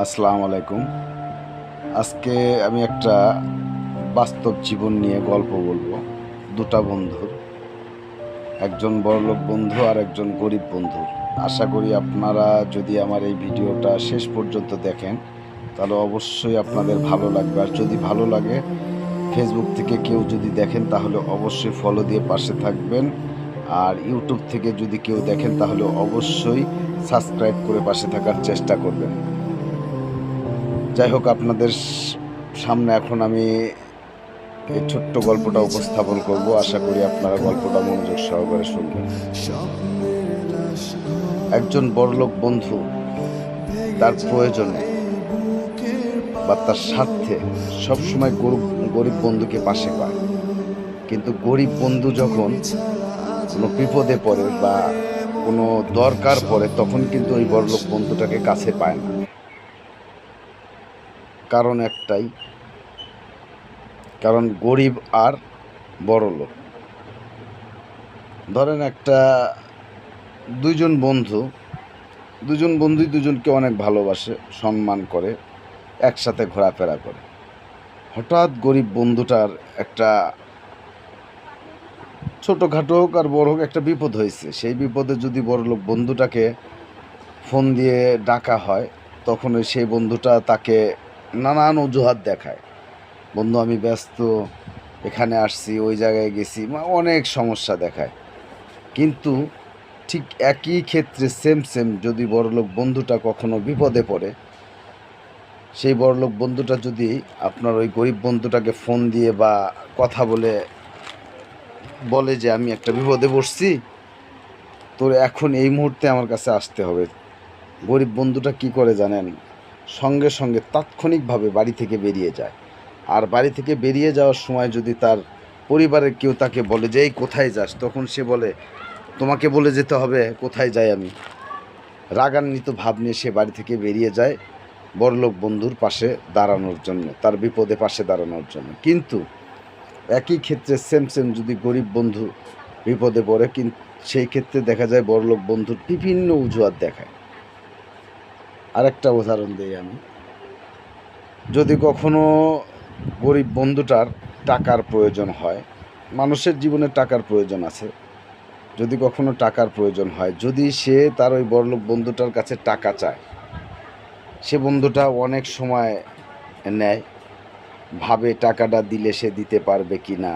আসসালামু আলাইকুম। আজকে আমি একটা বাস্তব জীবন নিয়ে গল্প বলবো। দুটা বন্ধুর, একজন বড়লোক বন্ধু আর একজন গরিব বন্ধুর। আশা করি আপনারা যদি আমার এই ভিডিওটা শেষ পর্যন্ত দেখেন তাহলে অবশ্যই আপনাদের ভালো লাগবে। আর যদি ভালো লাগে, ফেসবুক থেকে কেউ যদি দেখেন তাহলে অবশ্যই ফলো দিয়ে পাশে থাকবেন। আর ইউটিউব থেকে যদি কেউ দেখেন তাহলে অবশ্যই সাবস্ক্রাইব করে পাশে থাকার চেষ্টা করবেন। যাই হোক, আপনাদের সামনে এখন আমি এই ছোট্ট গল্পটা উপস্থাপন করব। আশা করি আপনারা গল্পটা মনোযোগ সহকারে শুনবেন। একজন বড়লোক বন্ধু তার প্রয়োজনে বা তার স্বার্থে সবসময় গরিব বন্ধুকে পাশে পায়। কিন্তু গরিব বন্ধু যখন কোনো বিপদে পড়ে বা কোনো দরকার পড়ে তখন কিন্তু ওই বড়লোক বন্ধুটাকে কাছে পায় না। কারণ একটাই, কারণ গরিব আর বড়লোক, ধরেন একটা দুজন বন্ধুই দুজনকে অনেক ভালোবাসে, সম্মান করে, একসাথে ঘোরাফেরা করে। হঠাৎ গরিব বন্ধুটার একটা ছোটোখাটো হোক আর বড় হোক একটা বিপদ হয়েছে। সেই বিপদে যদি বড়লোক বন্ধুটাকে ফোন দিয়ে ডাকা হয়, তখন ওই সেই বন্ধুটা তাকে নানান অজুহাত দেখায়। বন্ধু আমি ব্যস্ত, এখানে আসছি, ওই জায়গায় গেছি, অনেক সমস্যা দেখায়। কিন্তু ঠিক একই ক্ষেত্রে সেম যদি বড়লোক বন্ধুটা কখনো বিপদে পড়ে, সেই বড়লোক বন্ধুটা যদি আপনার ওই গরিব বন্ধুটাকে ফোন দিয়ে বা কথা বলে যে আমি একটা বিপদে পড়ছি, তোর এখন এই মুহূর্তে আমার কাছে আসতে হবে, গরিব বন্ধুটা কি করে জানেন? সঙ্গে সঙ্গে তাৎক্ষণিকভাবে বাড়ি থেকে বেরিয়ে যায়। আর বাড়ি থেকে বেরিয়ে যাওয়ার সময় যদি তার পরিবারের কেউ তাকে বলে যে এই কোথায় যাস, তখন সে বলে তোমাকে বলে যেতে হবে কোথায় যাই আমি। রাগান্বিত ভাব নিয়ে সে বাড়ি থেকে বেরিয়ে যায় বড়লোক বন্ধুর পাশে দাঁড়ানোর জন্য, তার বিপদে পাশে দাঁড়ানোর জন্য। কিন্তু একই ক্ষেত্রে সেম যদি গরিব বন্ধু বিপদে পড়ে, কিন্তু সেই ক্ষেত্রে দেখা যায় বড়লোক বন্ধুর বিভিন্ন অজুহাত দেখায়। আরেকটা উদাহরণ দিই আমি, যদি কখনো গরিব বন্ধুটার টাকার প্রয়োজন হয়, মানুষের জীবনে টাকার প্রয়োজন আছে, যদি কখনো টাকার প্রয়োজন হয়, যদি সে তার ওই বড়লোক বন্ধুটার কাছে টাকা চায়, সে বন্ধুটা অনেক সময় নেয়, ভাবে টাকাটা দিলে সে দিতে পারবে কি না,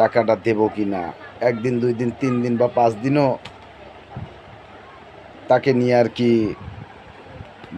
টাকাটা দেবো কি না। একদিন, 2 দিন, 3 দিন বা 5 দিনও তাকে নিয়ে আর কি